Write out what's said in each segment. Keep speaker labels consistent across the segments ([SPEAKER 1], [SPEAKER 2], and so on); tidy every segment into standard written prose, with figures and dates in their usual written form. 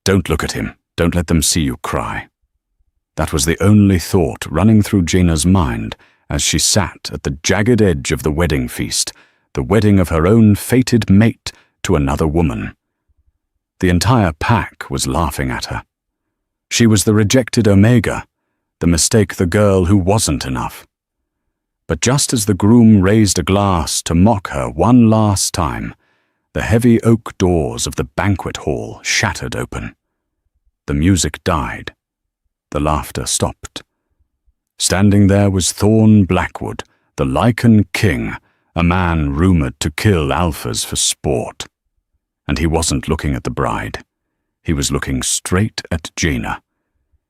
[SPEAKER 1] Don't look at him. Don't let them see you cry. That was the only thought running through Jaina's mind as she sat at the jagged edge of the wedding feast, the wedding of her own fated mate to another woman. The entire pack was laughing at her. She was the rejected Omega, the mistake the girl who wasn't enough. But just as the groom raised a glass to mock her one last time, the heavy oak doors of the banquet hall shattered open. The music died. The laughter stopped. Standing there was Thorne Blackwood, the Lycan king, a man rumored to kill alphas for sport. And he wasn't looking at the bride. He was looking straight at Jaina.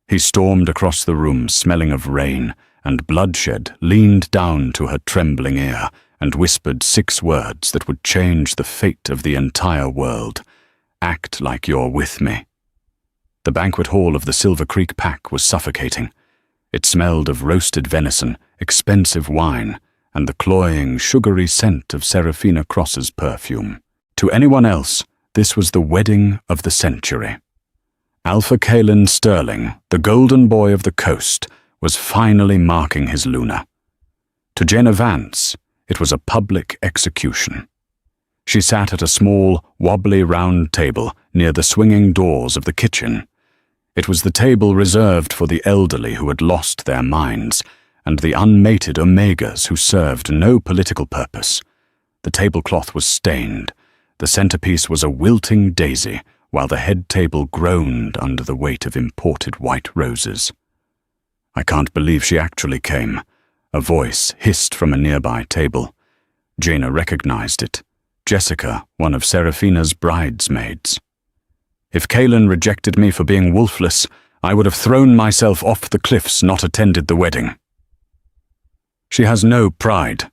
[SPEAKER 1] He stormed across the room, smelling of rain, and bloodshed, leaned down to her trembling ear and whispered 6 words that would change the fate of the entire world. Act like you're with me. The banquet hall of the Silver Creek pack was suffocating. It smelled of roasted venison, expensive wine, and the cloying, sugary scent of Seraphina Cross's perfume. To anyone else, this was the wedding of the century. Alpha Kalin Sterling, the golden boy of the coast, was finally marking his Luna. To Jaina Vance, it was a public execution. She sat at a small, wobbly round table near the swinging doors of the kitchen. It was the table reserved for the elderly who had lost their minds, and the unmated Omegas who served no political purpose. The tablecloth was stained. The centerpiece was a wilting daisy, while the head table groaned under the weight of imported white roses. I can't believe she actually came. A voice hissed from a nearby table. Jaina recognized it. Jessica, one of Seraphina's bridesmaids. If Kalin rejected me for being wolfless, I would have thrown myself off the cliffs, not attended the wedding. She has no pride.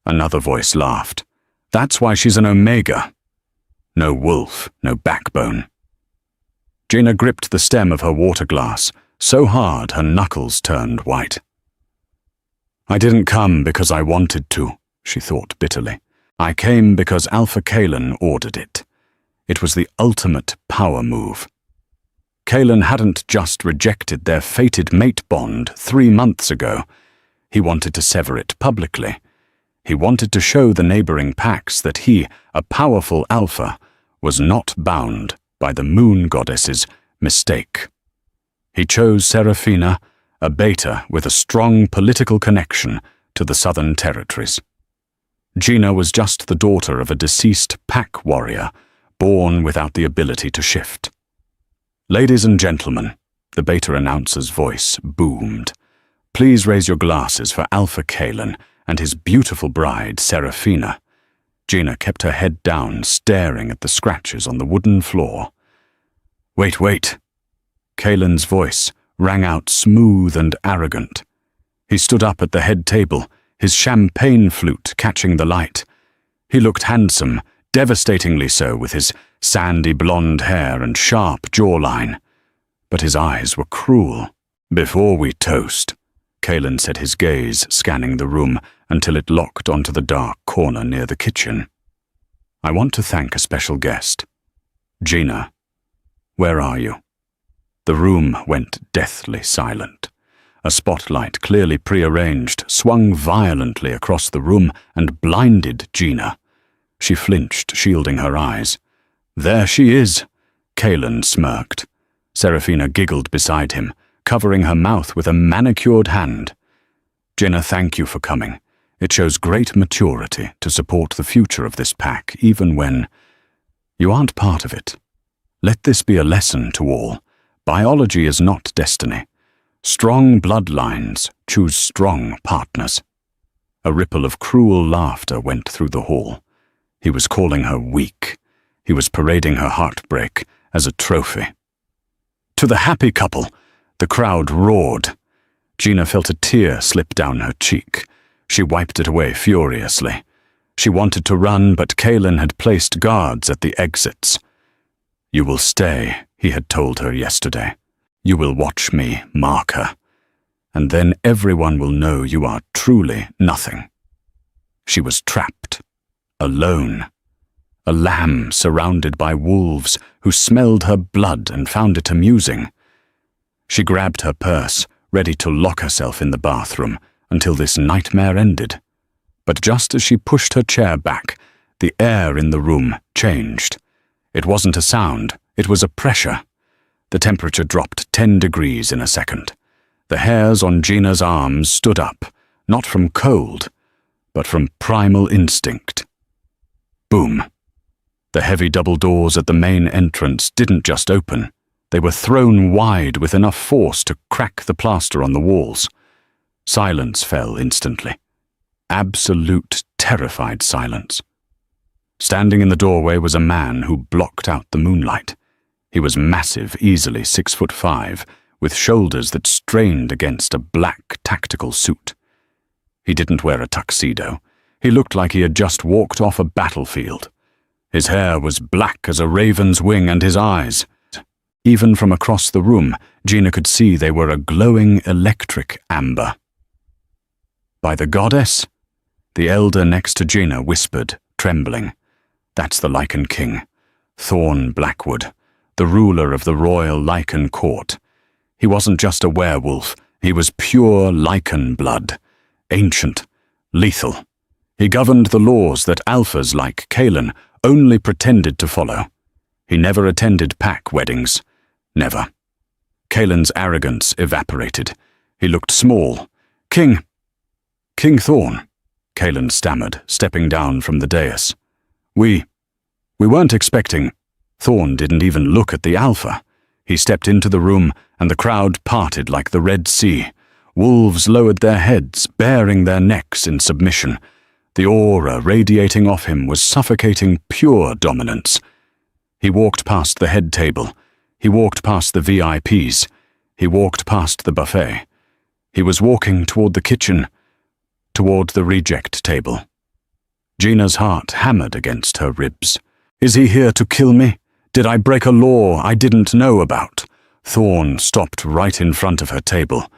[SPEAKER 1] Another voice laughed. That's why she's an Omega. No wolf, no backbone. Jaina gripped the stem of her water glass, so hard her knuckles turned white. I didn't come because I wanted to, she thought bitterly. I came because Alpha Kalin ordered it. It was the ultimate power move. Kalin hadn't just rejected their fated mate bond 3 months ago. He wanted to sever it publicly. He wanted to show the neighboring packs that he, a powerful alpha, was not bound by the moon goddess's mistake. He chose Seraphina, a beta with a strong political connection to the Southern Territories. Jaina was just the daughter of a deceased pack warrior, born without the ability to shift. Ladies and gentlemen, the beta announcer's voice boomed. Please raise your glasses for Alpha Kalin and his beautiful bride, Seraphina. Jaina kept her head down, staring at the scratches on the wooden floor. Wait. Kalin's voice rang out smooth and arrogant. He stood up at the head table, his champagne flute catching the light. He looked handsome, devastatingly so, with his sandy blonde hair and sharp jawline. But his eyes were cruel. Before we toast, Kalin said, his gaze scanning the room until it locked onto the dark corner near the kitchen. I want to thank a special guest. Jaina, where are you? The room went deathly silent. A spotlight, clearly prearranged, swung violently across the room and blinded Jaina. She flinched, shielding her eyes. There she is, Kalin smirked. Seraphina giggled beside him, covering her mouth with a manicured hand. Jaina, thank you for coming. It shows great maturity to support the future of this pack, even when you aren't part of it. Let this be a lesson to all. Biology is not destiny. Strong bloodlines choose strong partners. A ripple of cruel laughter went through the hall. He was calling her weak. He was parading her heartbreak as a trophy. To the happy couple, the crowd roared. Jaina felt a tear slip down her cheek. She wiped it away furiously. She wanted to run, but Kalin had placed guards at the exits. You will stay, he had told her yesterday. You will watch me mark her. And then everyone will know you are truly nothing. She was trapped. Alone. a lamb surrounded by wolves who smelled her blood and found it amusing. She grabbed her purse, ready to lock herself in the bathroom until this nightmare ended. But just as she pushed her chair back, the air in the room changed. It wasn't a sound, it was a pressure. The temperature dropped 10 degrees in a second. The hairs on Gina's arms stood up, not from cold, but from primal instinct. Boom. The heavy double doors at the main entrance didn't just open. They were thrown wide with enough force to crack the plaster on the walls. Silence fell instantly. Absolute, terrified silence. Standing in the doorway was a man who blocked out the moonlight. He was massive, easily 6'5", with shoulders that strained against a black tactical suit. He didn't wear a tuxedo. He looked like he had just walked off a battlefield. His hair was black as a raven's wing, and his eyes, even from across the room, Gina could see they were a glowing electric amber. "By the goddess?" The elder next to Gina whispered, trembling. "That's the Lycan king, Thorne Blackwood, the ruler of the royal Lycan court. He wasn't just a werewolf, he was pure Lycan blood, ancient, lethal. He governed the laws that alphas like Kalin only pretended to follow. He never attended pack weddings. Never." Kalin's arrogance evaporated. He looked small. King Thorne," Kalin stammered, stepping down from the dais. We weren't expecting." Thorne didn't even look at the alpha. He stepped into the room, and the crowd parted like the Red Sea. Wolves lowered their heads, baring their necks in submission. The aura radiating off him was suffocating pure dominance. He walked past the head table. He walked past the VIPs. He walked past the buffet. He was walking toward the kitchen, toward the reject table. Gina's heart hammered against her ribs. "Is he here to kill me? Did I break a law I didn't know about?" Thorne stopped right in front of her table.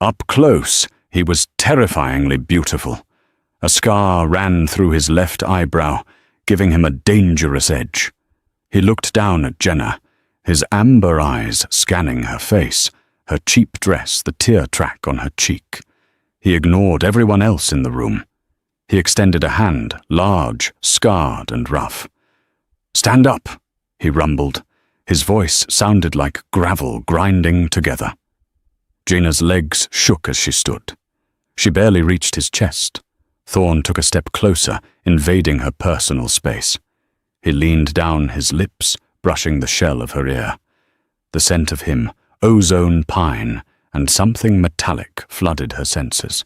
[SPEAKER 1] Up close, he was terrifyingly beautiful. A scar ran through his left eyebrow, giving him a dangerous edge. He looked down at Jenna, his amber eyes scanning her face, her cheap dress, the tear track on her cheek. He ignored everyone else in the room. He extended a hand, large, scarred and rough. "Stand up," he rumbled. His voice sounded like gravel grinding together. Gina's legs shook as she stood. She barely reached his chest. Thorne took a step closer, invading her personal space. He leaned down his lips, brushing the shell of her ear. The scent of him, ozone pine, and something metallic flooded her senses.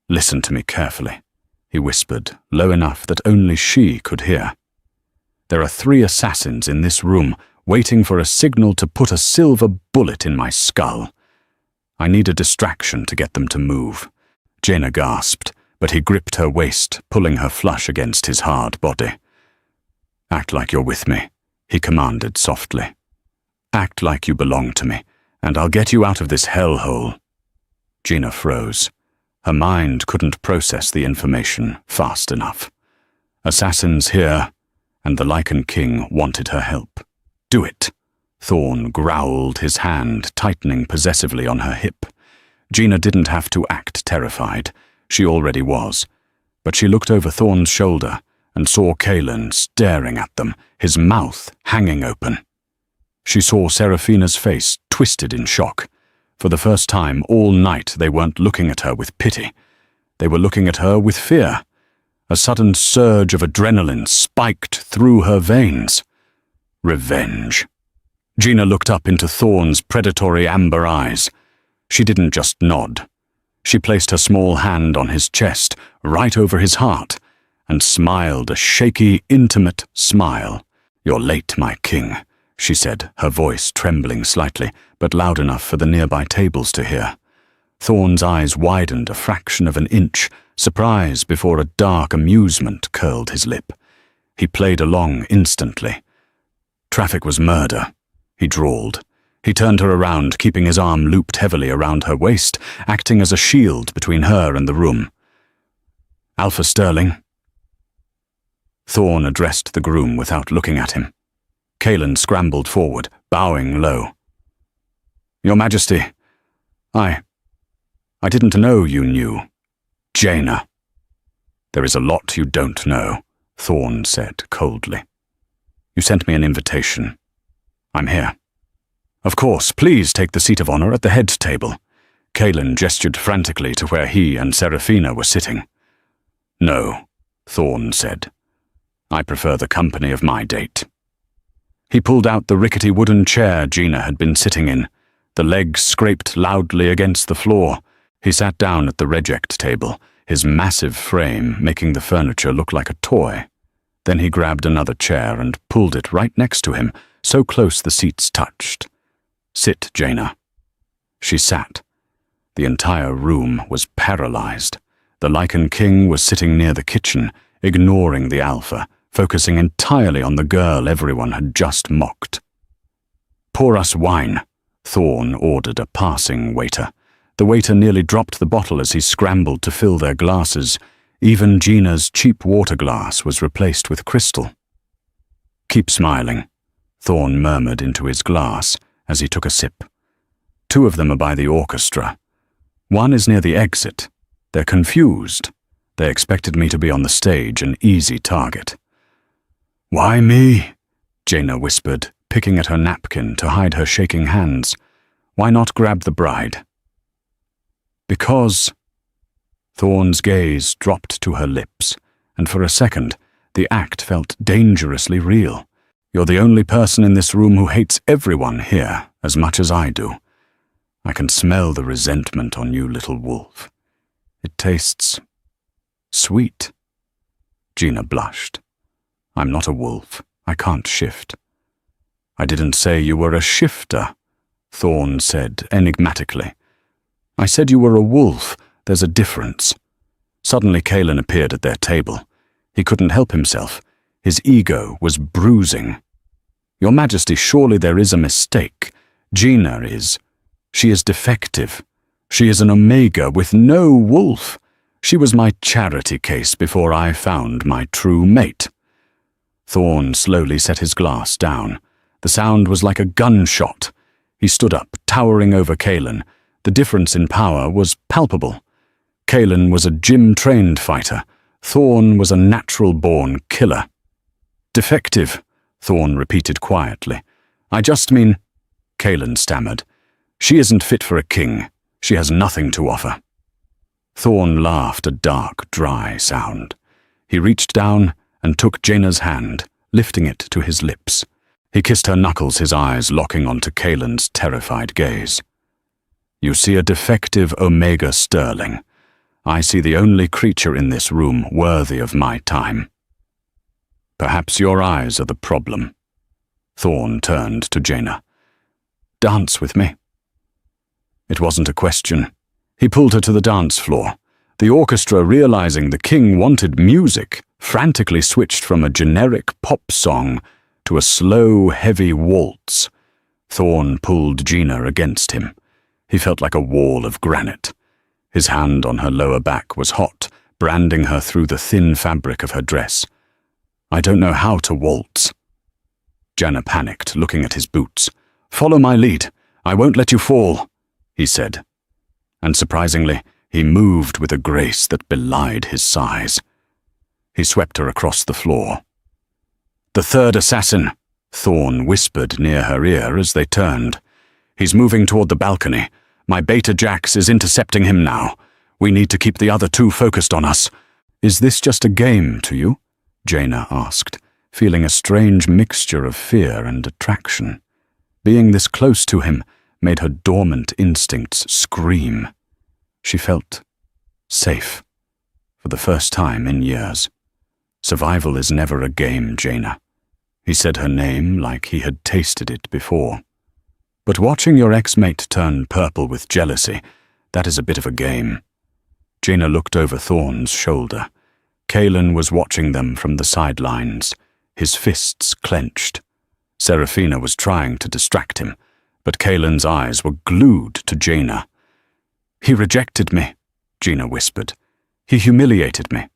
[SPEAKER 1] "Listen to me carefully," he whispered, low enough that only she could hear. "There are 3 assassins in this room, waiting for a signal to put a silver bullet in my skull. I need a distraction to get them to move." Gina gasped, but he gripped her waist, pulling her flush against his hard body. "Act like you're with me," he commanded softly. "Act like you belong to me, and I'll get you out of this hellhole." Gina froze. Her mind couldn't process the information fast enough. Assassins here, and the Lycan king wanted her help. "Do it," Thorne growled, his hand tightening possessively on her hip. Gina didn't have to act terrified. She already was. But she looked over Thorne's shoulder and saw Kalin staring at them, his mouth hanging open. She saw Seraphina's face twisted in shock. For the first time all night they weren't looking at her with pity. They were looking at her with fear. A sudden surge of adrenaline spiked through her veins. Revenge. Gina looked up into Thorne's predatory amber eyes. She didn't just nod. She placed her small hand on his chest, right over his heart, and smiled a shaky, intimate smile. "You're late, my king," she said, her voice trembling slightly, but loud enough for the nearby tables to hear. Thorne's eyes widened a fraction of an inch, surprise before a dark amusement curled his lip. He played along instantly. "Traffic was murder," he drawled. He turned her around, keeping his arm looped heavily around her waist, acting as a shield between her and the room. "Alpha Sterling." Thorne addressed the groom without looking at him. Kalin scrambled forward, bowing low. Your Majesty, I didn't know you knew. Jaina. There is a lot you don't know, Thorne said coldly. You sent me an invitation. I'm here. Of course, please take the seat of honor at the head table. Kalin gestured frantically to where he and Seraphina were sitting. No, Thorne said. I prefer the company of my date. He pulled out the rickety wooden chair Jaina had been sitting in. The legs scraped loudly against the floor. He sat down at the reject table, his massive frame making the furniture look like a toy. Then he grabbed another chair and pulled it right next to him, so close the seats touched. Sit, Jaina. She sat. The entire room was paralyzed. The Lycan king was sitting near the kitchen, ignoring the alpha, focusing entirely on the girl everyone had just mocked. Pour us wine, Thorne ordered a passing waiter. The waiter nearly dropped the bottle as he scrambled to fill their glasses. Even Gina's cheap water glass was replaced with crystal. Keep smiling, Thorne murmured into his glass as he took a sip. Two of them are by the orchestra. One is near the exit. They're confused. They expected me to be on the stage, an easy target. Why me? Jaina whispered, picking at her napkin to hide her shaking hands. Why not grab the bride? Because... Thorne's gaze dropped to her lips, and for a second, the act felt dangerously real. You're the only person in this room who hates everyone here as much as I do. I can smell the resentment on you, little wolf. It tastes... sweet. Jaina blushed. I'm not a wolf. I can't shift. I didn't say you were a shifter, Thorne said enigmatically. I said you were a wolf. There's a difference. Suddenly Kalin appeared at their table. He couldn't help himself. His ego was bruising. Your Majesty, surely there is a mistake. Jaina is. She is defective. She is an omega with no wolf. She was my charity case before I found my true mate. Thorne slowly set his glass down. The sound was like a gunshot. He stood up, towering over Kalin. The difference in power was palpable. Kalin was a gym-trained fighter. Thorne was a natural-born killer. Defective, Thorne repeated quietly. I just mean... Kalin stammered. She isn't fit for a king. She has nothing to offer. Thorne laughed a dark, dry sound. He reached down and took Jaina's hand, lifting it to his lips. He kissed her knuckles, his eyes locking onto Kalin's terrified gaze. You see a defective Omega Sterling. I see the only creature in this room worthy of my time. Perhaps your eyes are the problem. Thorne turned to Jaina. Dance with me. It wasn't a question. He pulled her to the dance floor. The orchestra, realizing the king wanted music, frantically switched from a generic pop song to a slow, heavy waltz. Thorne pulled Jaina against him. He felt like a wall of granite. His hand on her lower back was hot, branding her through the thin fabric of her dress. I don't know how to waltz. Jaina panicked, looking at his boots. Follow my lead. I won't let you fall, he said. And surprisingly, he moved with a grace that belied his size. He swept her across the floor. The third assassin, Thorne whispered near her ear as they turned. He's moving toward the balcony. My beta Jax is intercepting him now. We need to keep the other two focused on us. Is this just a game to you? Jaina asked, feeling a strange mixture of fear and attraction. Being this close to him made her dormant instincts scream. She felt safe, for the first time in years. Survival is never a game, Jaina. He said her name like he had tasted it before. But watching your ex-mate turn purple with jealousy, that is a bit of a game. Jaina looked over Thorne's shoulder. Kalin was watching them from the sidelines, his fists clenched. Seraphina was trying to distract him, but Kalin's eyes were glued to Jaina. He rejected me, Jaina whispered. He humiliated me.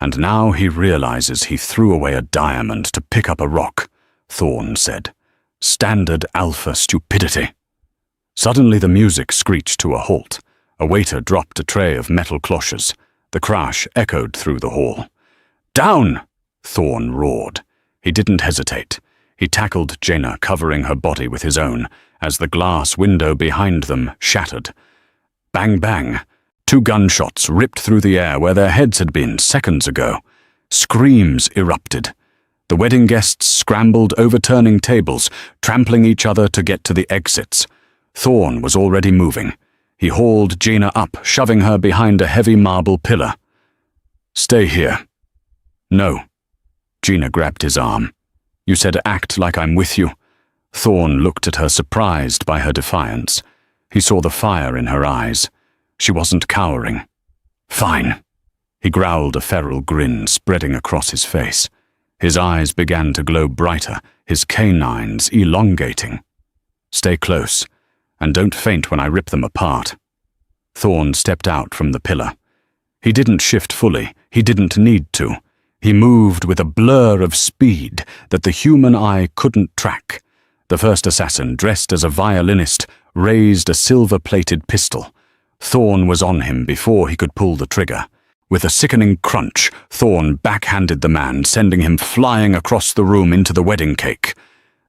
[SPEAKER 1] And now he realizes he threw away a diamond to pick up a rock, Thorne said. Standard alpha stupidity. Suddenly the music screeched to a halt. A waiter dropped a tray of metal cloches. The crash echoed through the hall. Down! Thorne roared. He didn't hesitate. He tackled Jaina, covering her body with his own, as the glass window behind them shattered. Bang, bang. 2 gunshots ripped through the air where their heads had been seconds ago. Screams erupted. The wedding guests scrambled, overturning tables, trampling each other to get to the exits. Thorne was already moving. He hauled Jaina up, shoving her behind a heavy marble pillar. Stay here. No. Jaina grabbed his arm. You said act like I'm with you. Thorne looked at her, surprised by her defiance. He saw the fire in her eyes. She wasn't cowering. Fine. He growled, a feral grin spreading across his face. His eyes began to glow brighter, his canines elongating. Stay close, and don't faint when I rip them apart. Thorne stepped out from the pillar. He didn't shift fully. He didn't need to. He moved with a blur of speed that the human eye couldn't track. The first assassin, dressed as a violinist, raised a silver-plated pistol. Thorne was on him before he could pull the trigger. With a sickening crunch, Thorne backhanded the man, sending him flying across the room into the wedding cake.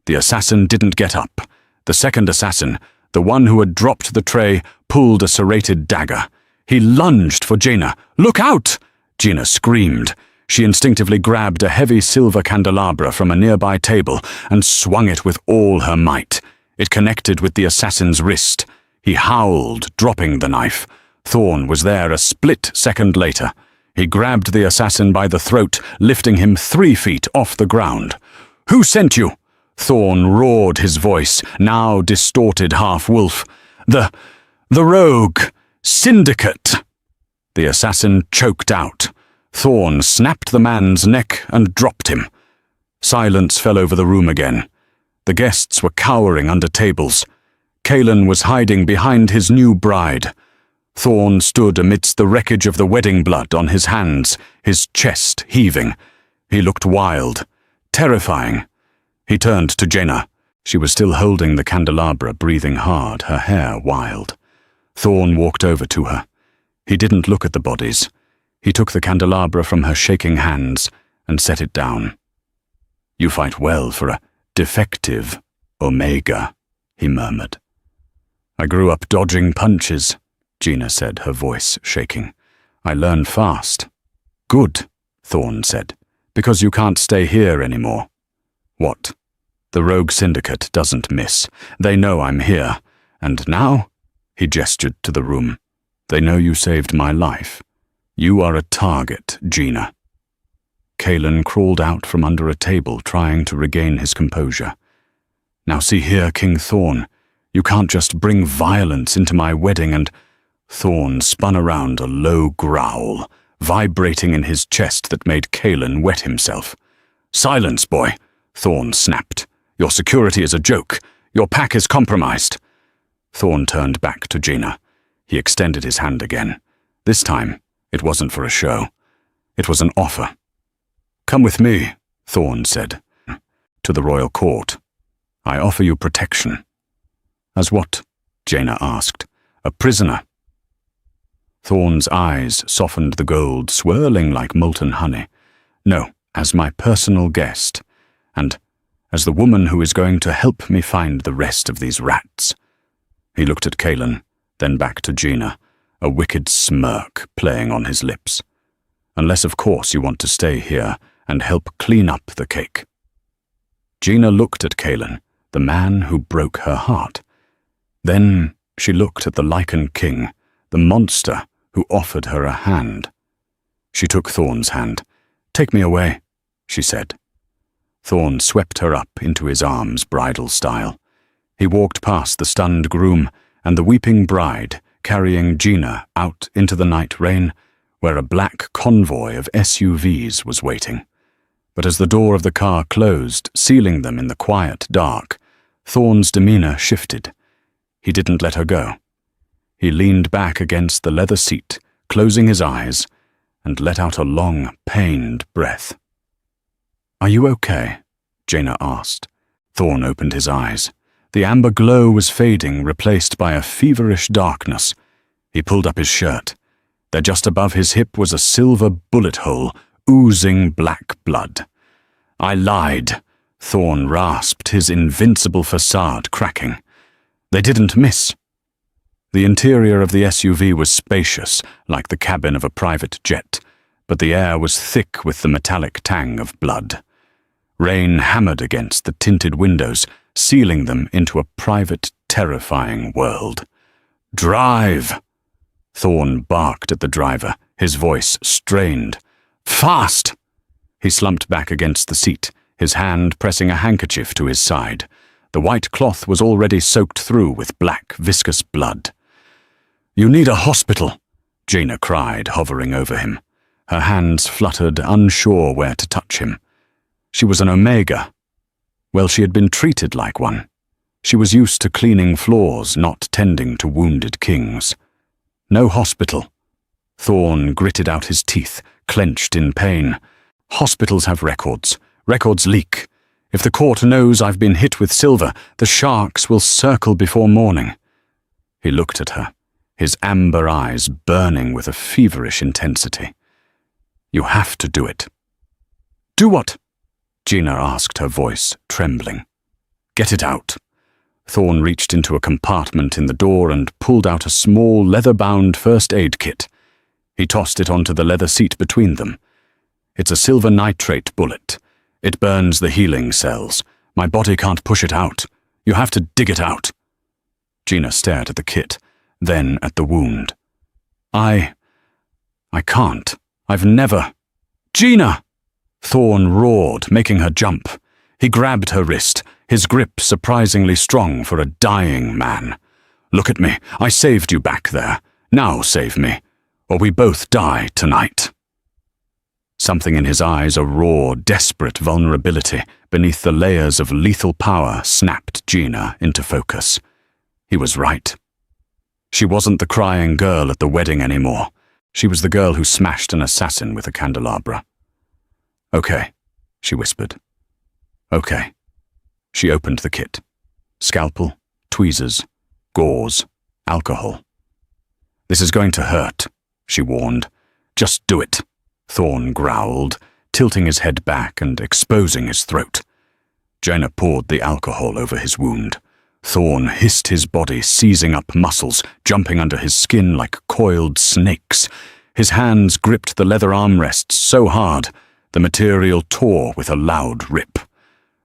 [SPEAKER 1] The assassin didn't get up. The second assassin, the one who had dropped the tray, pulled a serrated dagger. He lunged for Jaina. Look out! Jaina screamed. She instinctively grabbed a heavy silver candelabra from a nearby table and swung it with all her might. It connected with the assassin's wrist. He howled, dropping the knife. Thorne was there a split second later. He grabbed the assassin by the throat, lifting him 3 feet off the ground. Who sent you? Thorne roared, his voice, now distorted half-wolf. The rogue! Syndicate! The assassin choked out. Thorne snapped the man's neck and dropped him. Silence fell over the room again. The guests were cowering under tables. Kalin was hiding behind his new bride. Thorne stood amidst the wreckage of the wedding blood on his hands, his chest heaving. He looked wild, terrifying. He turned to Jaina. She was still holding the candelabra, breathing hard, her hair wild. Thorne walked over to her. He didn't look at the bodies. He took the candelabra from her shaking hands and set it down. You fight well for a defective Omega, he murmured. I grew up dodging punches, Jaina said, her voice shaking. I learn fast. Good, Thorne said, because you can't stay here anymore. What? The rogue syndicate doesn't miss. They know I'm here. And now? He gestured to the room. They know you saved my life. You are a target, Jaina. Kalin crawled out from under a table, trying to regain his composure. Now see here, King Thorne. You can't just bring violence into my wedding and... Thorne spun around, a low growl, vibrating in his chest that made Kalin wet himself. Silence, boy, Thorne snapped. Your security is a joke. Your pack is compromised. Thorne turned back to Jaina. He extended his hand again. This time, it wasn't for a show. It was an offer. Come with me, Thorne said, to the royal court. I offer you protection. As what? Jaina asked. A prisoner. Thorne's eyes softened, the gold swirling like molten honey. No, as my personal guest, and as the woman who is going to help me find the rest of these rats. He looked at Kalin, then back to Jaina, a wicked smirk playing on his lips. Unless, of course, you want to stay here and help clean up the cake. Jaina looked at Kalin, the man who broke her heart. Then she looked at the Lycan king, the monster who offered her a hand. She took Thorne's hand. Take me away, she said. Thorne swept her up into his arms, bridal style. He walked past the stunned groom and the weeping bride, carrying Jaina out into the night rain, where a black convoy of SUVs was waiting. But as the door of the car closed, sealing them in the quiet dark, Thorne's demeanor shifted. He didn't let her go. He leaned back against the leather seat, closing his eyes, and let out a long, pained breath. "Are you okay?" Jaina asked. Thorne opened his eyes. The amber glow was fading, replaced by a feverish darkness. He pulled up his shirt. There just above his hip was a silver bullet hole, oozing black blood. "I lied," Thorne rasped, his invincible facade cracking. "They didn't miss." The interior of the SUV was spacious, like the cabin of a private jet, but the air was thick with the metallic tang of blood. Rain hammered against the tinted windows, sealing them into a private, terrifying world. "Drive!" Thorne barked at the driver, his voice strained. "Fast!" He slumped back against the seat, his hand pressing a handkerchief to his side. The white cloth was already soaked through with black, viscous blood. "You need a hospital," Jaina cried, hovering over him. Her hands fluttered, unsure where to touch him. She was an Omega. Well, she had been treated like one. She was used to cleaning floors, not tending to wounded kings. "No hospital." Thorne gritted out his teeth, clenched in pain. "Hospitals have records. Records leak. If the court knows I've been hit with silver, the sharks will circle before morning." He looked at her, his amber eyes burning with a feverish intensity. "You have to do it." "Do what?" Jaina asked, her voice trembling. "Get it out." Thorne reached into a compartment in the door and pulled out a small, leather-bound first aid kit. He tossed it onto the leather seat between them. "It's a silver nitrate bullet. It burns the healing cells. My body can't push it out. You have to dig it out." Jaina stared at the kit, then at the wound. I can't. I've never—" "Jaina!" Thorne roared, making her jump. He grabbed her wrist, his grip surprisingly strong for a dying man. "Look at me. I saved you back there. Now save me, or we both die tonight." Something in his eyes, a raw, desperate vulnerability beneath the layers of lethal power, snapped Jaina into focus. He was right. She wasn't the crying girl at the wedding anymore. She was the girl who smashed an assassin with a candelabra. "Okay," she whispered. "Okay." She opened the kit. Scalpel, tweezers, gauze, alcohol. "This is going to hurt," she warned. "Just do it," Thorne growled, tilting his head back and exposing his throat. Jaina poured the alcohol over his wound. Thorne hissed his body, seizing up muscles, jumping under his skin like coiled snakes. His hands gripped the leather armrests so hard, the material tore with a loud rip.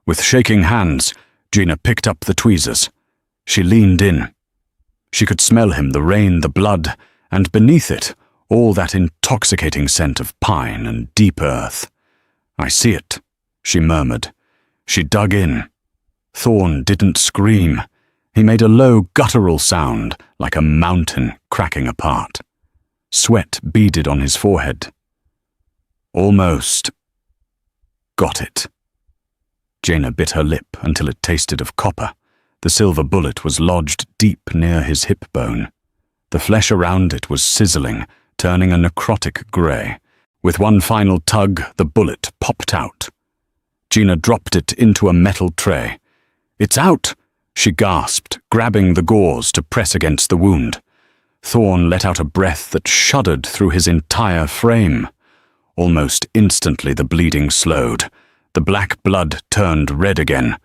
[SPEAKER 1] With shaking hands, Jaina picked up the tweezers. She leaned in. She could smell him, the rain, the blood, and beneath it, all that intoxicating scent of pine and deep earth. "I see it," she murmured. She dug in. Thorne didn't scream. He made a low, guttural sound, like a mountain cracking apart. Sweat beaded on his forehead. "Almost. Got it." Jaina bit her lip until it tasted of copper. The silver bullet was lodged deep near his hip bone. The flesh around it was sizzling, turning a necrotic grey. With one final tug, the bullet popped out. Jaina dropped it into a metal tray. "It's out!" she gasped, grabbing the gauze to press against the wound. Thorne let out a breath that shuddered through his entire frame. Almost instantly the bleeding slowed. The black blood turned red again.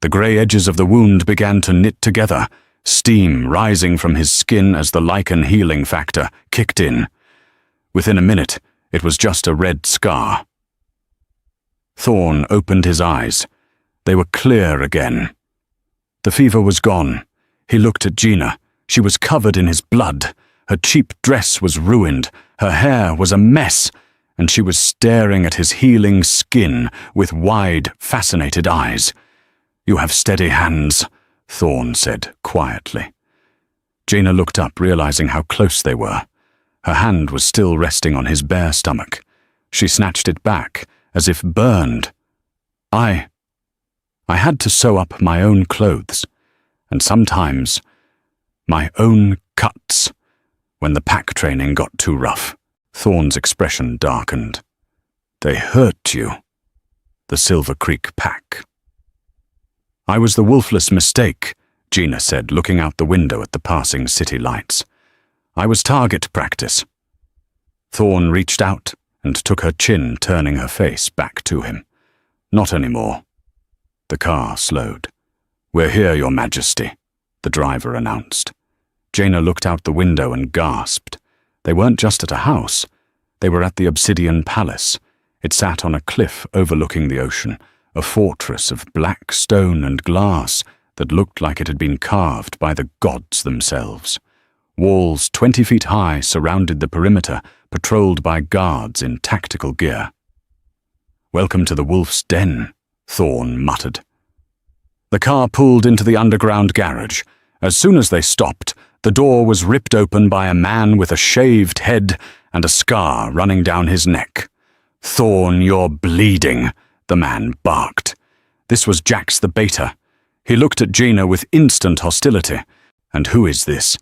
[SPEAKER 1] The grey edges of the wound began to knit together, steam rising from his skin as the Lycan healing factor kicked in. Within a minute, it was just a red scar. Thorne opened his eyes. They were clear again. The fever was gone. He looked at Jaina. She was covered in his blood. Her cheap dress was ruined. Her hair was a mess, and she was staring at his healing skin with wide, fascinated eyes. "You have steady hands," Thorne said quietly. Jaina looked up, realizing how close they were. Her hand was still resting on his bare stomach. She snatched it back, as if burned. I had to sew up my own clothes, and sometimes my own cuts, when the pack training got too rough. Thorne's expression darkened. They hurt you. The Silver Creek pack. I was the wolfless mistake, Gina said, looking out the window at the passing city lights. I was target practice. Thorne reached out and took her chin, turning her face back to him. Not anymore. The car slowed. We're here, Your Majesty, the driver announced. Jaina looked out the window and gasped. They weren't just at a house. They were at the Obsidian Palace. It sat on a cliff overlooking the ocean, a fortress of black stone and glass that looked like it had been carved by the gods themselves. Walls 20 feet high surrounded the perimeter, patrolled by guards in tactical gear. Welcome to the Wolf's Den, Thorne muttered. The car pulled into the underground garage. As soon as they stopped, the door was ripped open by a man with a shaved head and a scar running down his neck. Thorne, you're bleeding, the man barked. This was Jax the Beta. He looked at Gina with instant hostility. And who is this?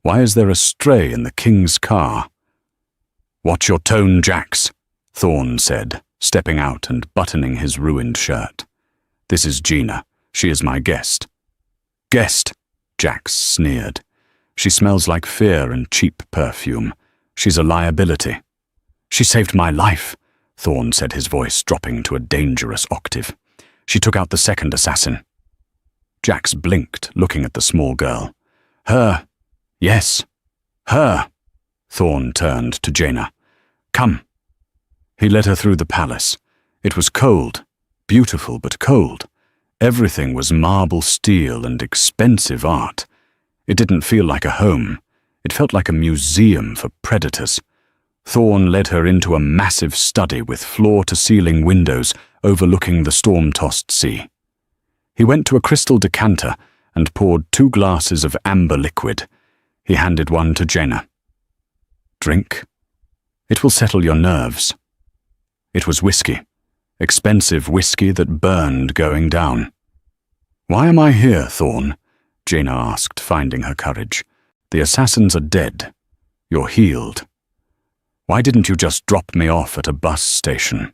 [SPEAKER 1] Why is there a stray in the king's car? Watch your tone, Jax, Thorne said, stepping out and buttoning his ruined shirt. This is Gina. She is my guest. Guest, Jax sneered. She smells like fear and cheap perfume. She's a liability. She saved my life, Thorne said, his voice dropping to a dangerous octave. She took out the second assassin. Jax blinked, looking at the small girl. Her. Yes. Her. Thorne turned to Jaina. Come. He led her through the palace. It was cold. Beautiful, but cold. Everything was marble steel and expensive art. It didn't feel like a home. It felt like a museum for predators. Thorne led her into a massive study with floor-to-ceiling windows overlooking the storm-tossed sea. He went to a crystal decanter and poured 2 glasses of amber liquid. He handed one to Jaina. Drink. It will settle your nerves. It was whiskey. Expensive whiskey that burned going down. Why am I here, Thorne? Jaina asked, finding her courage. The assassins are dead. You're healed. Why didn't you just drop me off at a bus station?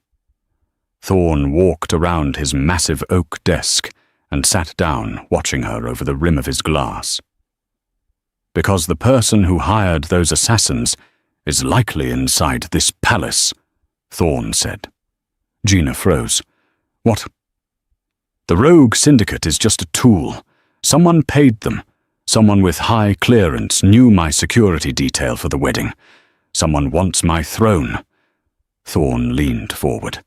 [SPEAKER 1] Thorne walked around his massive oak desk and sat down, watching her over the rim of his glass. Because the person who hired those assassins is likely inside this palace, Thorne said. Gina froze. What? The rogue syndicate is just a tool. Someone paid them. Someone with high clearance knew my security detail for the wedding. Someone wants my throne. Thorne leaned forward.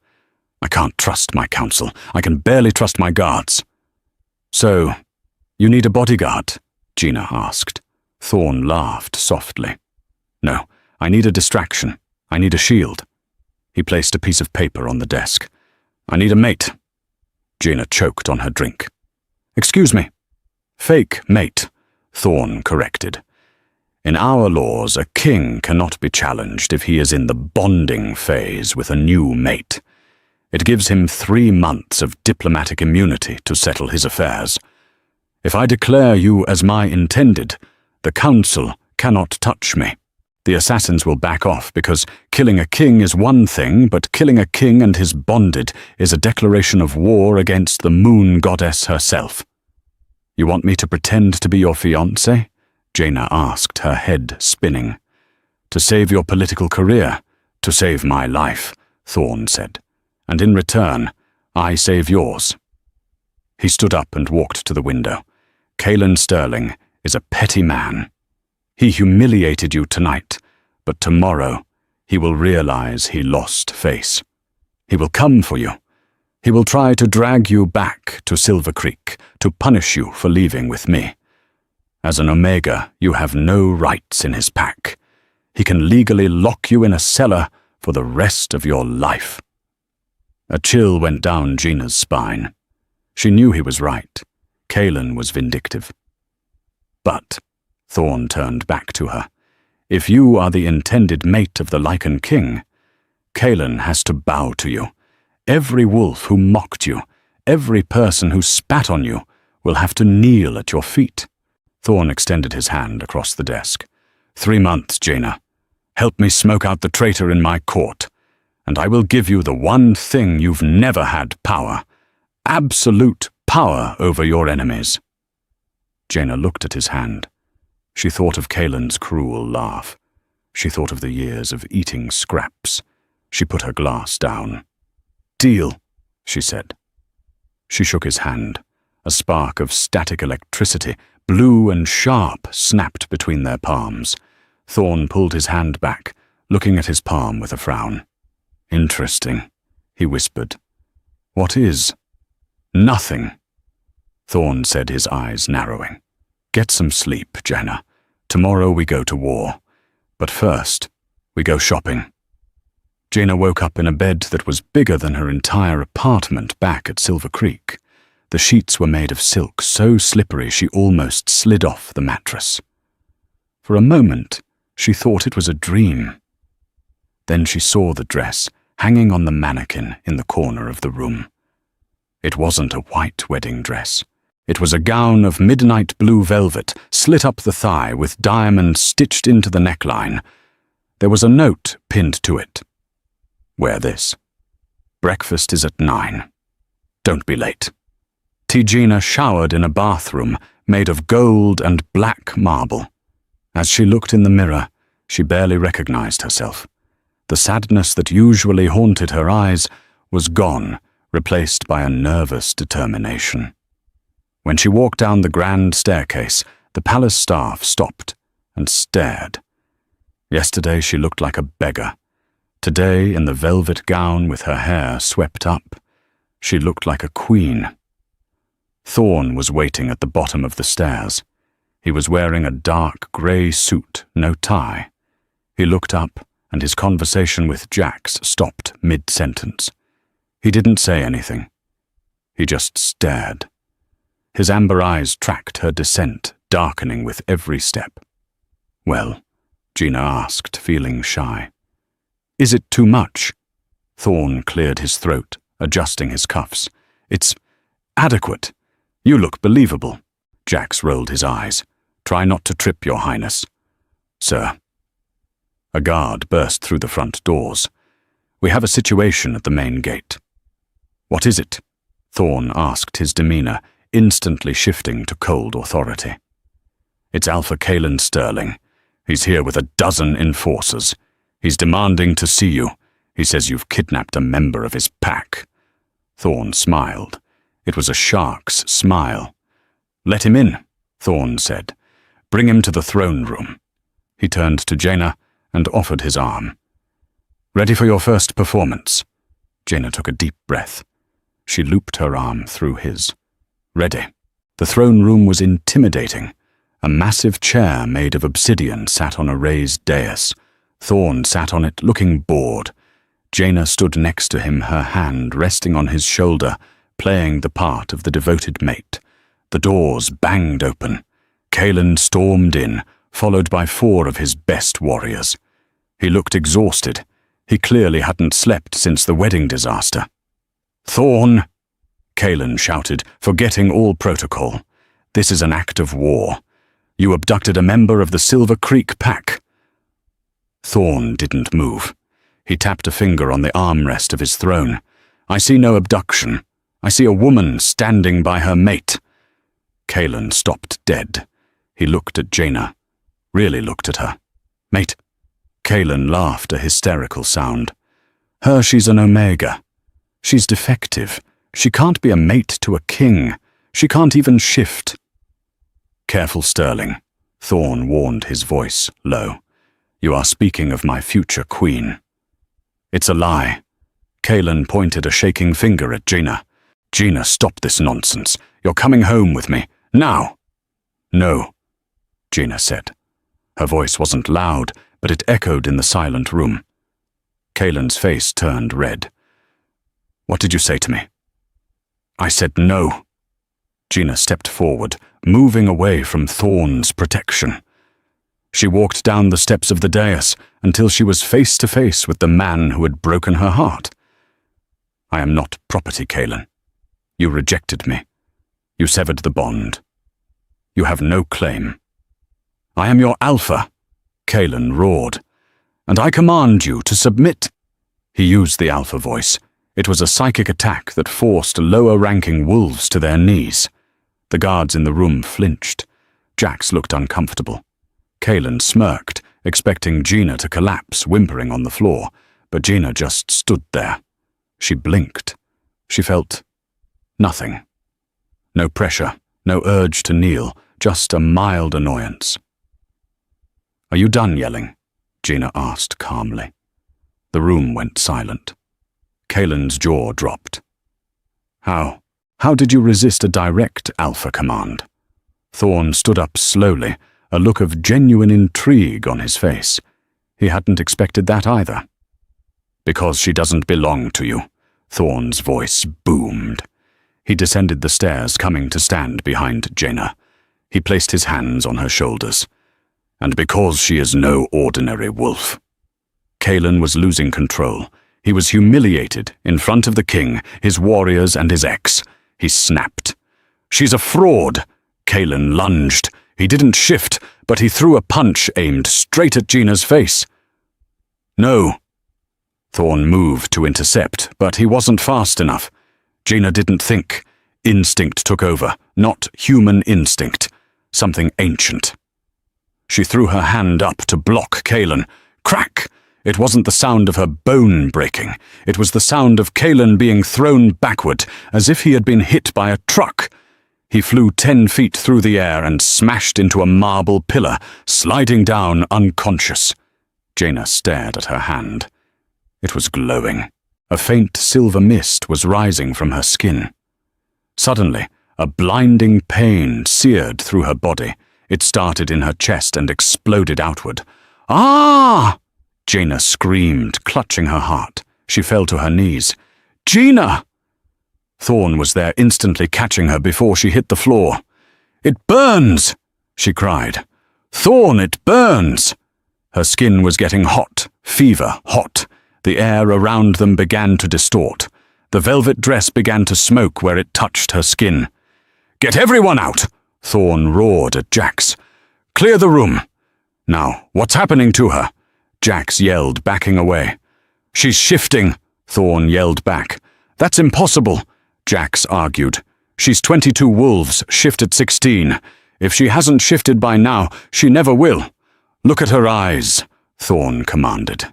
[SPEAKER 1] I can't trust my council. I can barely trust my guards. So, you need a bodyguard? Gina asked. Thorne laughed softly. No, I need a distraction. I need a shield. He placed a piece of paper on the desk. I need a mate. Gina choked on her drink. Excuse me. Fake mate, Thorne corrected. In our laws, a king cannot be challenged if he is in the bonding phase with a new mate. It gives him 3 months of diplomatic immunity to settle his affairs. If I declare you as my intended, the council cannot touch me. The assassins will back off because killing a king is one thing, but killing a king and his bonded is a declaration of war against the moon goddess herself. You want me to pretend to be your fiancé? Jaina asked, her head spinning. To save your political career, to save my life, Thorne said. And in return, I save yours. He stood up and walked to the window. Kalin Sterling is a petty man. He humiliated you tonight, but tomorrow he will realize he lost face. He will come for you. He will try to drag you back to Silver Creek, to punish you for leaving with me. As an Omega, you have no rights in his pack. He can legally lock you in a cellar for the rest of your life. A chill went down Gina's spine. She knew he was right. Kalin was vindictive. But, Thorne turned back to her, if you are the intended mate of the Lycan king, Kalin has to bow to you. Every wolf who mocked you, every person who spat on you, will have to kneel at your feet. Thorne extended his hand across the desk. 3 months, Jaina. Help me smoke out the traitor in my court, and I will give you the one thing you've never had power. Absolute power over your enemies." Jaina looked at his hand. She thought of Kalin's cruel laugh. She thought of the years of eating scraps. She put her glass down. "Deal," she said. She shook his hand. A spark of static electricity, blue and sharp, snapped between their palms. Thorne pulled his hand back, looking at his palm with a frown. "Interesting," he whispered. "What is?" "Nothing," Thorne said, his eyes narrowing. "Get some sleep, Jaina. Tomorrow we go to war. But first, we go shopping." Jaina woke up in a bed that was bigger than her entire apartment back at Silver Creek. The sheets were made of silk, so slippery she almost slid off the mattress. For a moment, she thought it was a dream. Then she saw the dress hanging on the mannequin in the corner of the room. It wasn't a white wedding dress. It was a gown of midnight blue velvet, slit up the thigh with diamonds stitched into the neckline. There was a note pinned to it. "Wear this. Breakfast is at 9. Don't be late." Jaina showered in a bathroom made of gold and black marble. As she looked in the mirror, she barely recognized herself. The sadness that usually haunted her eyes was gone, replaced by a nervous determination. When she walked down the grand staircase, the palace staff stopped and stared. Yesterday she looked like a beggar. Today, in the velvet gown with her hair swept up, she looked like a queen. Thorne was waiting at the bottom of the stairs. He was wearing a dark grey suit, no tie. He looked up, and his conversation with Jax stopped mid-sentence. He didn't say anything. He just stared. His amber eyes tracked her descent, darkening with every step. "Well?" Jaina asked, feeling shy. "Is it too much?" Thorne cleared his throat, adjusting his cuffs. "It's adequate. You look believable." Jax rolled his eyes. "Try not to trip, Your Highness." "Sir." A guard burst through the front doors. "We have a situation at the main gate." "What is it?" Thorne asked, his demeanor instantly shifting to cold authority. "It's Alpha Kalin Sterling. He's here with a dozen enforcers. He's demanding to see you. He says you've kidnapped a member of his pack." Thorne smiled. It was a shark's smile. "Let him in," Thorne said. "Bring him to the throne room." He turned to Jaina and offered his arm. "Ready for your first performance?" Jaina took a deep breath. She looped her arm through his. "Ready." The throne room was intimidating. A massive chair made of obsidian sat on a raised dais. Thorne sat on it, looking bored. Jaina stood next to him, her hand resting on his shoulder, playing the part of the devoted mate. The doors banged open. Kalin stormed in, followed by 4 of his best warriors. He looked exhausted. He clearly hadn't slept since the wedding disaster. "Thorne!" Kalin shouted, forgetting all protocol. "This is an act of war. You abducted a member of the Silver Creek pack." Thorne didn't move. He tapped a finger on the armrest of his throne. "I see no abduction. I see a woman standing by her mate." Kalin stopped dead. He looked at Jaina. Really looked at her. "Mate." Kalin laughed a hysterical sound. "She's an Omega. She's defective. She can't be a mate to a king. She can't even shift." "Careful, Sterling," Thorne warned, his voice low. "You are speaking of my future queen." "It's a lie." Kalin pointed a shaking finger at Jaina. "Jaina, stop this nonsense. You're coming home with me. Now." "No," Jaina said. Her voice wasn't loud, but it echoed in the silent room. Kalin's face turned red. "What did you say to me?" "I said no." Jaina stepped forward, moving away from Thorne's protection. She walked down the steps of the dais until she was face to face with the man who had broken her heart. "I am not property, Kalin. You rejected me. You severed the bond. You have no claim." "I am your alpha," Kalin roared. and I command you to submit." He used the alpha voice. It was a psychic attack that forced lower-ranking wolves to their knees. The guards in the room flinched. Jax looked uncomfortable. Kalin smirked, expecting Gina to collapse, whimpering on the floor, but Gina just stood there. She blinked. She felt nothing. No pressure, no urge to kneel, just a mild annoyance. "Are you done yelling?" Gina asked calmly. The room went silent. Kalin's jaw dropped. How did you resist a direct alpha command?" Thorne stood up slowly, a look of genuine intrigue on his face. He hadn't expected that either. "Because she doesn't belong to you," Thorne's voice boomed. He descended the stairs, coming to stand behind Jaina. He placed his hands on her shoulders. "And because she is no ordinary wolf." Kalin was losing control. He was humiliated in front of the king, his warriors, and his ex. He snapped. "She's a fraud!" Kalin lunged. He didn't shift, but he threw a punch aimed straight at Gina's face. "No." Thorne moved to intercept, but he wasn't fast enough. Gina didn't think. Instinct took over, not human instinct. Something ancient. She threw her hand up to block Kalin. Crack! It wasn't the sound of her bone breaking. It was the sound of Kalin being thrown backward, as if he had been hit by a truck. He flew 10 feet through the air and smashed into a marble pillar, sliding down unconscious. Jaina stared at her hand. It was glowing. A faint silver mist was rising from her skin. Suddenly, a blinding pain seared through her body. It started in her chest and exploded outward. "Ah!" Jaina screamed, clutching her heart. She fell to her knees. "Gina!" Thorne was there, instantly catching her before she hit the floor. "It burns!" she cried. "Thorne, it burns!" Her skin was getting hot, fever hot. The air around them began to distort. The velvet dress began to smoke where it touched her skin. "Get everyone out!" Thorne roared at Jax. "Clear the room!" "Now, what's happening to her?" Jax yelled, backing away. "She's shifting," Thorne yelled back. "That's impossible," Jax argued. "She's 22 wolves, shifted 16. If she hasn't shifted by now, she never will." "Look at her eyes," Thorne commanded.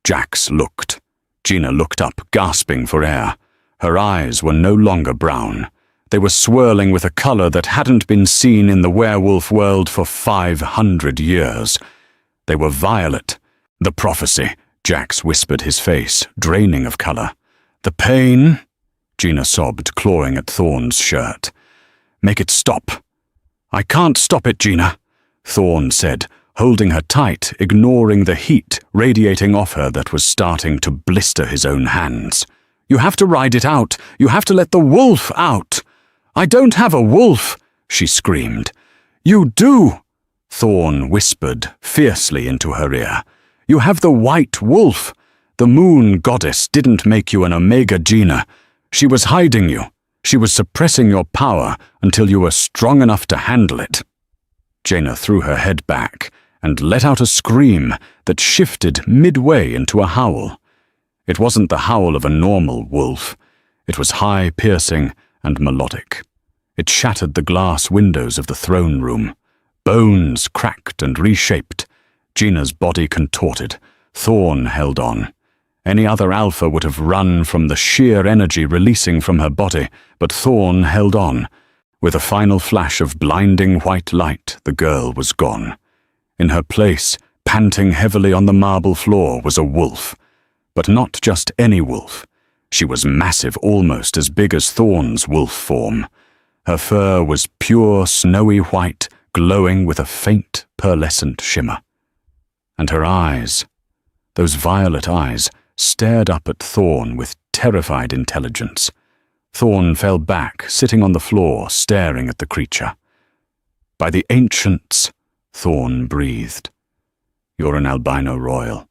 [SPEAKER 1] Jax looked. Gina looked up, gasping for air. Her eyes were no longer brown. They were swirling with a color that hadn't been seen in the werewolf world for 500 years. They were violet. "The prophecy," Jax whispered, his face draining of color. "The pain," Gina sobbed, clawing at Thorne's shirt. "Make it stop." "I can't stop it, Gina," Thorne said, holding her tight, ignoring the heat radiating off her that was starting to blister his own hands. "You have to ride it out. You have to let the wolf out." "I don't have a wolf," she screamed. "You do," Thorne whispered fiercely into her ear. "You have the white wolf. The moon goddess didn't make you an Omega, Gina. She was hiding you. She was suppressing your power until you were strong enough to handle it." Jaina threw her head back and let out a scream that shifted midway into a howl. It wasn't the howl of a normal wolf. It was high, piercing, and melodic. It shattered the glass windows of the throne room. Bones cracked and reshaped. Gina's body contorted. Thorne held on. Any other alpha would have run from the sheer energy releasing from her body, but Thorne held on. With a final flash of blinding white light, the girl was gone. In her place, panting heavily on the marble floor, was a wolf. But not just any wolf. She was massive, almost as big as Thorne's wolf form. Her fur was pure snowy white, glowing with a faint, pearlescent shimmer. And her eyes, those violet eyes, stared up at Thorne with terrified intelligence. Thorne fell back, sitting on the floor, staring at the creature. "By the ancients," Thorne breathed. "You're an albino royal.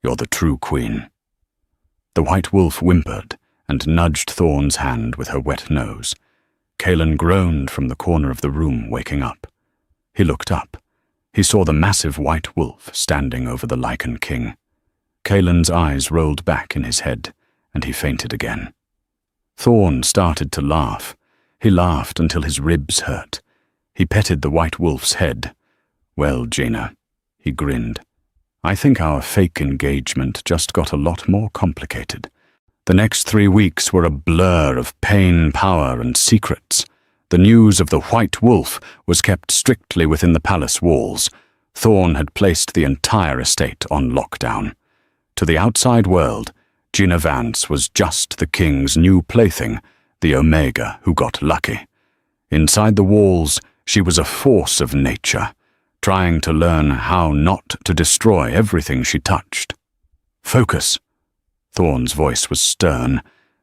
[SPEAKER 1] You're the true queen." The white wolf whimpered and nudged Thorne's hand with her wet nose. Kalin groaned from the corner of the room, waking up. He looked up. He saw the massive white wolf standing over the Lycan king. Kalin's eyes rolled back in his head, and he fainted again. Thorne started to laugh. He laughed until his ribs hurt. He petted the white wolf's head. "Well, Jaina," he grinned, "I think our fake engagement just got a lot more complicated. The next 3 weeks were a blur of pain, power, and secrets. The news of the white wolf was kept strictly within the palace walls. Thorne had placed the entire estate on lockdown. To the outside world, Gina Vance was just the king's new plaything, the Omega who got lucky. Inside the walls, she was a force of nature, trying to learn how not to destroy everything she touched. "Focus." Thorne's voice was stern,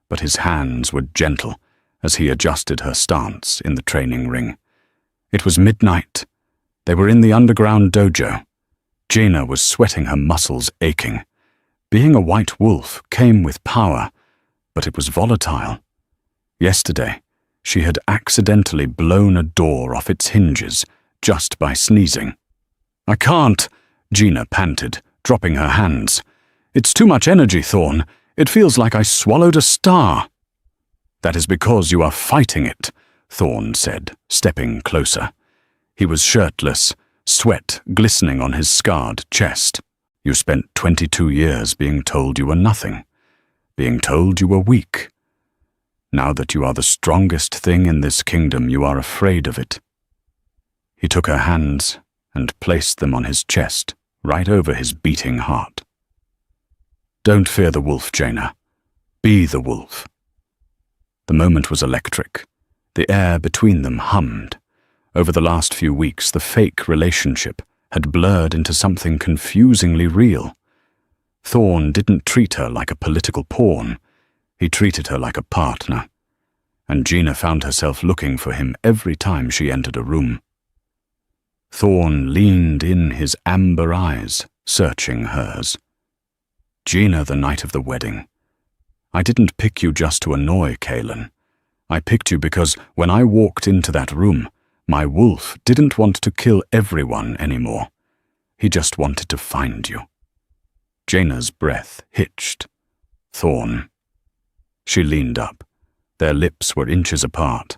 [SPEAKER 1] but his hands were gentle as he adjusted her stance in the training ring. It was midnight. They were in the underground dojo. Gina was sweating, her muscles aching. Being a white wolf came with power, but it was volatile. Yesterday, she had accidentally blown a door off its hinges just by sneezing. "I can't," Gina panted, dropping her hands. "It's too much energy, Thorne. It feels like I swallowed a star." "That is because you are fighting it," Thorne said, stepping closer. He was shirtless, sweat glistening on his scarred chest. "You spent 22 years being told you were nothing, being told you were weak. Now that you are the strongest thing in this kingdom, you are afraid of it." He took her hands and placed them on his chest, right over his beating heart. "Don't fear the wolf, Jaina. Be the wolf." The moment was electric. The air between them hummed. Over the last few weeks, the fake relationship had blurred into something confusingly real. Thorne didn't treat her like a political pawn. He treated her like a partner. And Gina found herself looking for him every time she entered a room. Thorne leaned in, his amber eyes searching hers. "Gina, the night of the wedding. I didn't pick you just to annoy Kalin. I picked you because when I walked into that room, my wolf didn't want to kill everyone anymore. He just wanted to find you." Jaina's breath hitched. "Thorne." She leaned up. Their lips were inches apart.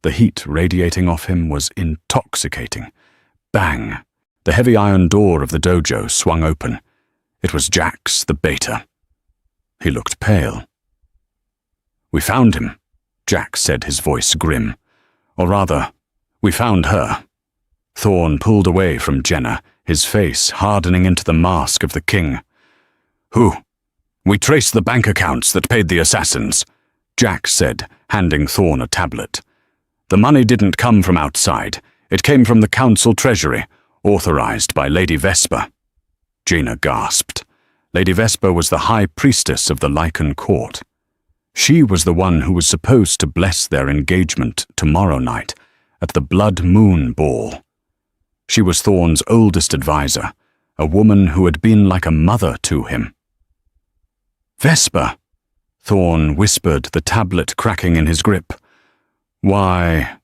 [SPEAKER 1] The heat radiating off him was intoxicating. Bang! The heavy iron door of the dojo swung open. It was Jax, the beta. He looked pale. "We found him," Jax said, his voice grim. "Or rather, we found her." Thorne pulled away from Jenna, his face hardening into the mask of the king. "Who?" "We traced the bank accounts that paid the assassins," Jax said, handing Thorne a tablet. "The money didn't come from outside. It came from the council treasury, authorized by Lady Vesper." Gina gasped. Lady Vesper was the high priestess of the Lycan court. She was the one who was supposed to bless their engagement tomorrow night at the Blood Moon Ball. She was Thorne's oldest advisor, a woman who had been like a mother to him. "Vesper," Thorne whispered, the tablet cracking in his grip. "Why?"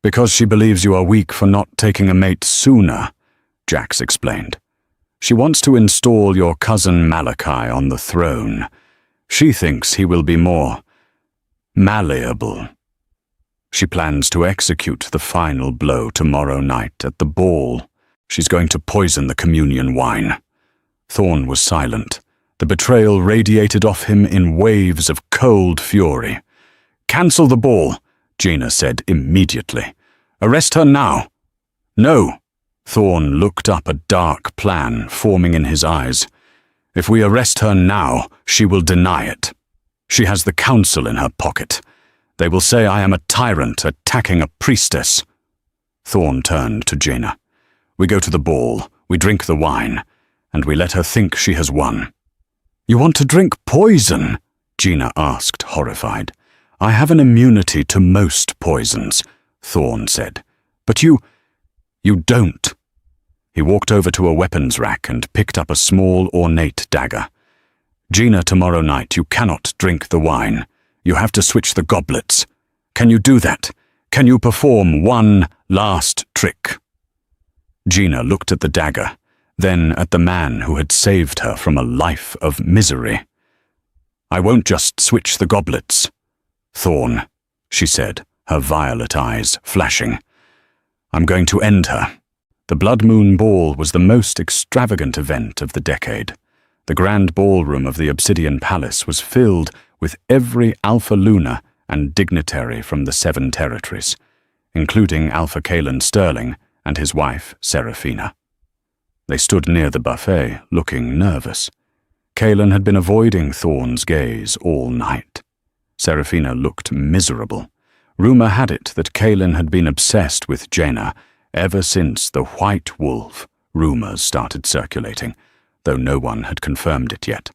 [SPEAKER 1] "Because she believes you are weak for not taking a mate sooner," Jax explained. "She wants to install your cousin Malachi on the throne. She thinks he will be more malleable. She plans to execute the final blow tomorrow night at the ball. She's going to poison the communion wine." Thorne was silent. The betrayal radiated off him in waves of cold fury. "Cancel the ball," Gina said immediately. "Arrest her now." "No." Thorne looked up, a dark plan forming in his eyes. "If we arrest her now, she will deny it. She has the council in her pocket. They will say I am a tyrant attacking a priestess." Thorne turned to Jaina. "We go to the ball, we drink the wine, and we let her think she has won." "You want to drink poison?" Gina asked, horrified. "I have an immunity to most poisons," Thorne said. "But you don't." He walked over to a weapons rack and picked up a small, ornate dagger. "Gina, tomorrow night you cannot drink the wine. You have to switch the goblets. Can you do that? Can you perform one last trick?" Gina looked at the dagger, then at the man who had saved her from a life of misery. "I won't just switch the goblets, Thorne," she said, her violet eyes flashing. "I'm going to end her." The Blood Moon Ball was the most extravagant event of the decade. The grand ballroom of the Obsidian Palace was filled with every Alpha Luna and dignitary from the 7 territories, including Alpha Kalin Sterling and his wife, Seraphina. They stood near the buffet, looking nervous. Kalin had been avoiding Thorne's gaze all night. Seraphina looked miserable. Rumor had it that Kalin had been obsessed with Jaina ever since the White Wolf rumors started circulating, though no one had confirmed it yet.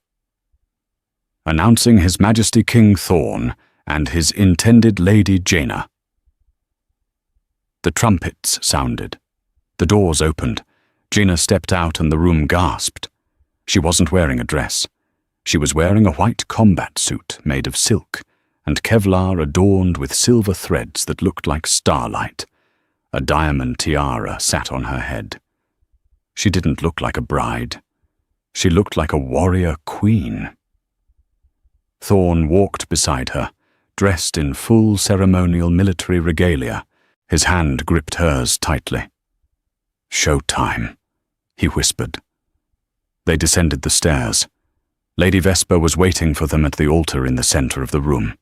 [SPEAKER 1] Announcing His Majesty King Thorne and his intended Lady Jaina. The trumpets sounded. The doors opened. Jaina stepped out and the room gasped. She wasn't wearing a dress. She was wearing a white combat suit made of silk and Kevlar adorned with silver threads that looked like starlight. A diamond tiara sat on her head. She didn't look like a bride. She looked like a warrior queen. Thorne walked beside her, dressed in full ceremonial military regalia. His hand gripped hers tightly. "Showtime," he whispered. They descended the stairs. Lady Vesper was waiting for them at the altar in the center of the room.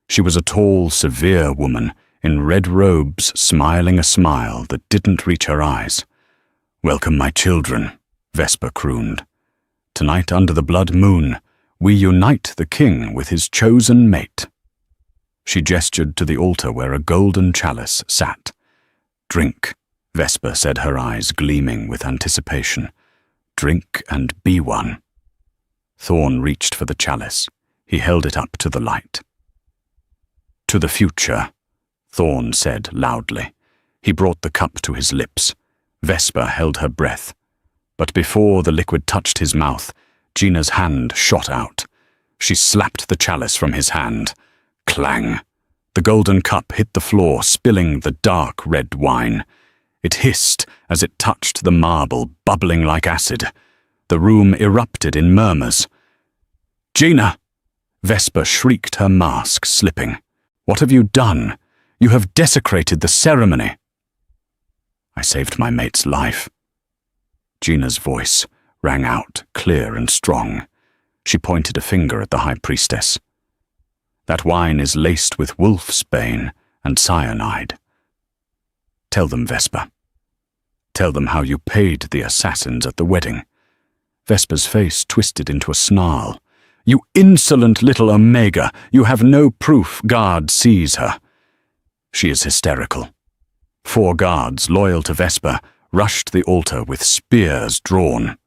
[SPEAKER 1] She was a tall, severe woman in red robes, smiling a smile that didn't reach her eyes. "Welcome, my children," Vesper crooned. "Tonight under the blood moon, we unite the king with his chosen mate." She gestured to the altar where a golden chalice sat. "Drink," Vesper said, her eyes gleaming with anticipation. "Drink and be one." Thorne reached for the chalice. He held it up to the light. "To the future," Thorne said loudly. He brought the cup to his lips. Vesper held her breath. But before the liquid touched his mouth, Gina's hand shot out. She slapped the chalice from his hand. Clang! The golden cup hit the floor, spilling the dark red wine. It hissed as it touched the marble, bubbling like acid. The room erupted in murmurs. "Gina!" Vesper shrieked, her mask slipping. "What have you done? You have desecrated the ceremony." "I saved my mate's life." Gina's voice rang out, clear and strong. She pointed a finger at the High Priestess. "That wine is laced with wolf's bane and cyanide. Tell them, Vesper. Tell them how you paid the assassins at the wedding." Vesper's face twisted into a snarl. "You insolent little Omega! You have no proof guard sees her." She is hysterical. 4 guards, loyal to Vesper, rushed the altar with spears drawn.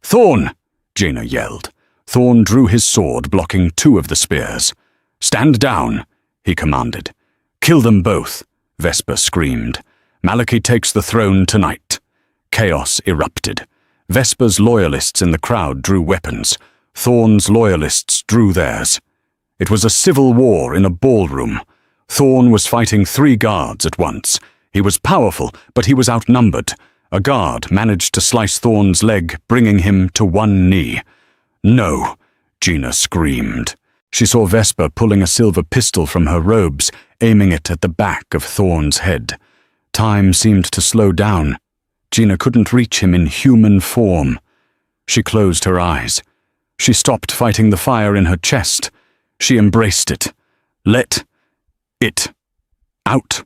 [SPEAKER 1] "Thorne!" Jaina yelled. Thorne drew his sword, blocking 2 of the spears. "Stand down," he commanded. "Kill them both," Vesper screamed. "Malachi takes the throne tonight." Chaos erupted. Vesper's loyalists in the crowd drew weapons. Thorne's loyalists drew theirs. It was a civil war in a ballroom. Thorne was fighting 3 guards at once. He was powerful, but he was outnumbered. A guard managed to slice Thorne's leg, bringing him to 1 knee. "No!" Gina screamed. She saw Vesper pulling a silver pistol from her robes, aiming it at the back of Thorne's head. Time seemed to slow down. Gina couldn't reach him in human form. She closed her eyes. She stopped fighting the fire in her chest. She embraced it. Let it out.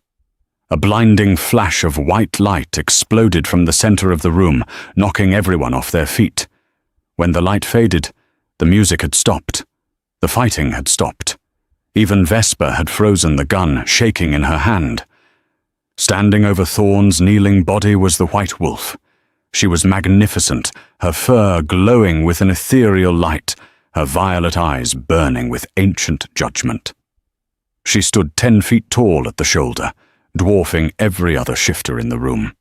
[SPEAKER 1] A blinding flash of white light exploded from the center of the room, knocking everyone off their feet. When the light faded, the music had stopped. The fighting had stopped. Even Vesper had frozen the gun, shaking in her hand. Standing over Thorne's kneeling body was the White Wolf. She was magnificent, her fur glowing with an ethereal light, her violet eyes burning with ancient judgment. She stood 10 feet tall at the shoulder, dwarfing every other shifter in the room.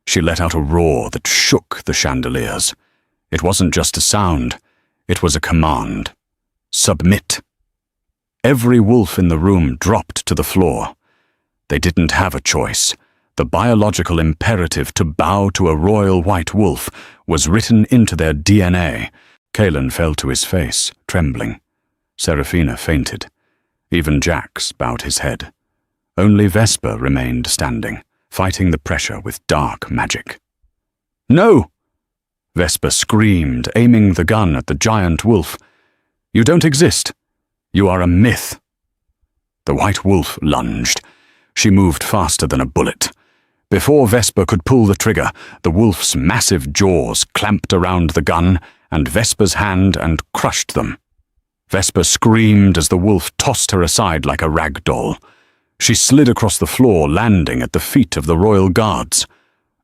[SPEAKER 1] She let out a roar that shook the chandeliers. It wasn't just a sound, it was a command. Submit. Every wolf in the room dropped to the floor. They didn't have a choice. The biological imperative to bow to a royal white wolf was written into their DNA. Kalin fell to his face, trembling. Seraphina fainted. Even Jax bowed his head. Only Vesper remained standing, fighting the pressure with dark magic. "No!" Vesper screamed, aiming the gun at the giant wolf. "You don't exist. You are a myth." The white wolf lunged. She moved faster than a bullet. Before Vesper could pull the trigger, the wolf's massive jaws clamped around the gun and Vesper's hand and crushed them. Vesper screamed as the wolf tossed her aside like a rag doll. She slid across the floor, landing at the feet of the royal guards.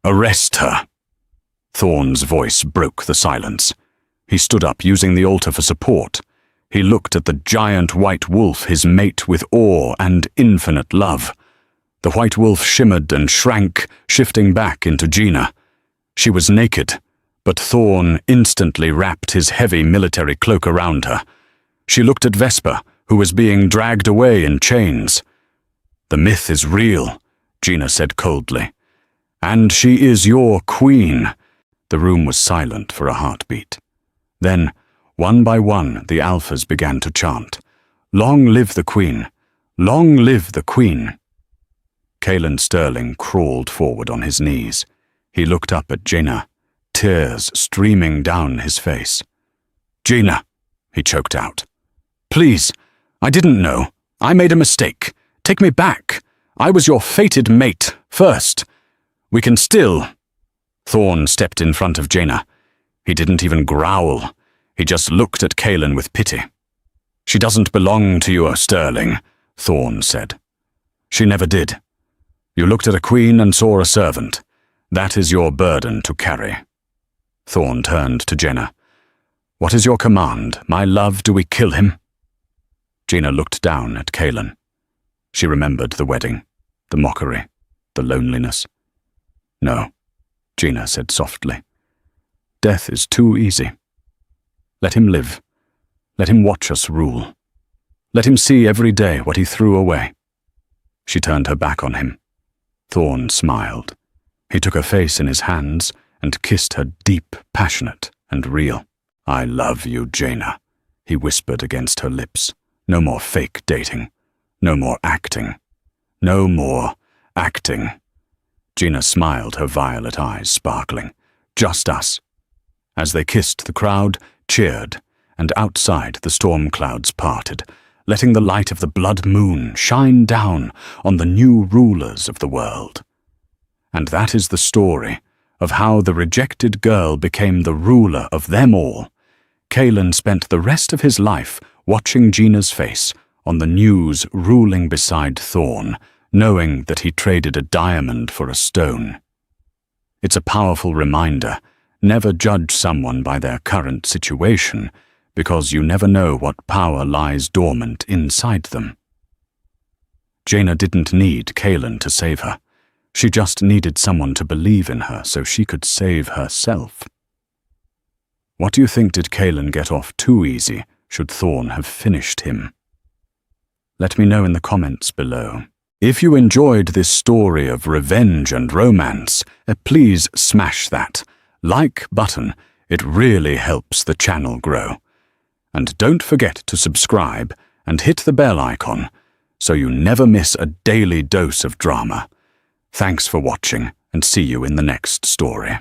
[SPEAKER 1] "Arrest her!" Thorne's voice broke the silence. He stood up, using the altar for support. He looked at the giant white wolf, his mate, with awe and infinite love. The white wolf shimmered and shrank, shifting back into Gina. She was naked, but Thorne instantly wrapped his heavy military cloak around her. She looked at Vesper, who was being dragged away in chains. "The myth is real," Gina said coldly. "And she is your queen." The room was silent for a heartbeat. Then, one by one, the alphas began to chant, "Long live the queen! Long live the queen!" Kalin Sterling crawled forward on his knees. He looked up at Gina, tears streaming down his face. "Gina," he choked out. "Please, I didn't know. I made a mistake. Take me back. I was your fated mate first. We can still—" Thorne stepped in front of Jaina. He didn't even growl. He just looked at Kalin with pity. "She doesn't belong to you, Sterling," Thorne said. "She never did. You looked at a queen and saw a servant. That is your burden to carry." Thorne turned to Jaina. "What is your command? My love, do we kill him?" Gina looked down at Kalin. She remembered the wedding, the mockery, the loneliness. "No," Gina said softly. "Death is too easy. Let him live. Let him watch us rule. Let him see every day what he threw away." She turned her back on him. Thorne smiled. He took her face in his hands and kissed her deep, passionate, and real. "I love you, Jaina," he whispered against her lips. "No more fake dating. No more acting. No more acting." Gina smiled, her violet eyes sparkling. "Just us." As they kissed, the crowd cheered, and outside the storm clouds parted, letting the light of the blood moon shine down on the new rulers of the world. And that is the story of how the rejected girl became the ruler of them all. Kalin spent the rest of his life watching Gina's face on the news ruling beside Thorne, knowing that he traded a diamond for a stone. It's a powerful reminder: never judge someone by their current situation, because you never know what power lies dormant inside them. Jaina didn't need Kalin to save her. She just needed someone to believe in her so she could save herself. What do you think did Kalin get off too easy should Thorne have finished him? Let me know in the comments below. If you enjoyed this story of revenge and romance, please smash that like button. It really helps the channel grow. And don't forget to subscribe and hit the bell icon so you never miss a daily dose of drama. Thanks for watching, and see you in the next story.